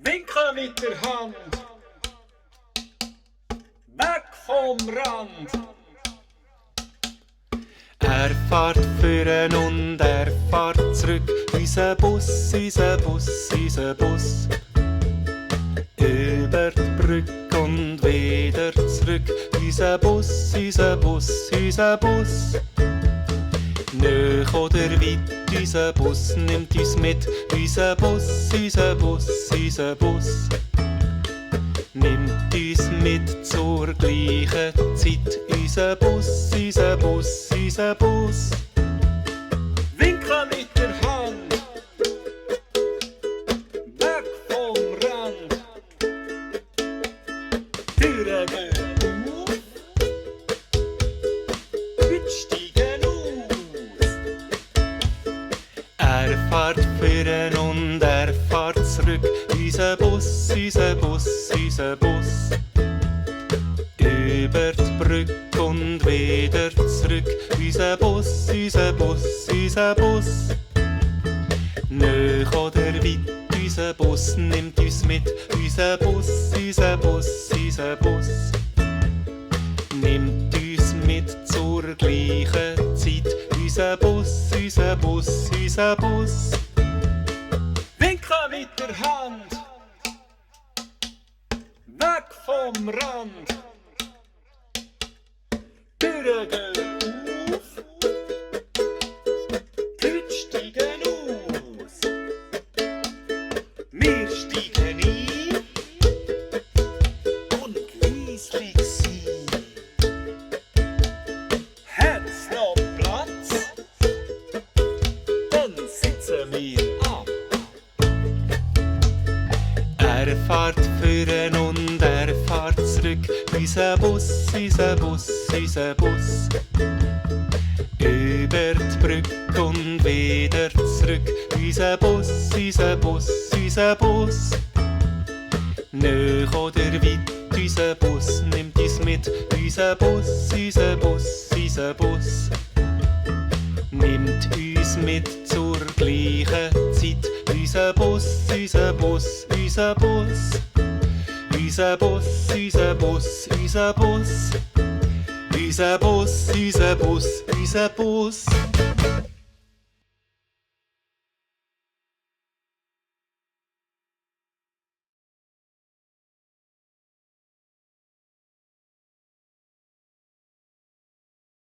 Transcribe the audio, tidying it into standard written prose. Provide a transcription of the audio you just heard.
Winken mit der Hand, weg vom Rand. Er fährt führen und er fährt zurück. Unser Bus, unser Bus, unser Bus. Über die Brücke und wieder zurück. Unser Bus, unser Bus, unser Bus. Nöch oder weit, unser Bus nimmt uns mit. Unser Bus, unser Bus, unser Bus. Nimmt uns mit zur gleichen Zeit. Unser Bus, unser Bus, unser Bus. Winken mit der Hand, weg vom Rand. Türen gehen auf, Leute steigen aus. Er fährt führen und er fährt zurück. Unser Bus, unser Bus, unser Bus. Über die Brücke und wieder zurück. Unser Bus, unser Bus, unser Bus. Nöch oder weit, unser Bus nimmt uns mit. Unser Bus, unser Bus, unser Bus. Nimmt uns mit zur gleichen Zeit. Unser Bus, unser Bus, unser Bus. Winken mit der Hand, weg vom Rand. Türen gehen auf, die Leute steigen aus. Wir steigen ein und leislich sein. Hat's noch Platz? Dann sitzen wir ab. Er fährt führen und er fährt zurück. Unser Bus, unser Bus, unser Bus. Über die Brücke und wieder zurück. Unser Bus, unser Bus, unser Bus. Nöch oder weit, unser Bus nimmt uns mit. Unser Bus, unser Bus, unser Bus. Nimmt uns mit zur gleichen Zeit. Unser Bus, unser Bus, unser Bus. Unser Bus, unser Bus, unser Bus. Unser Bus, unser Bus, unser Bus.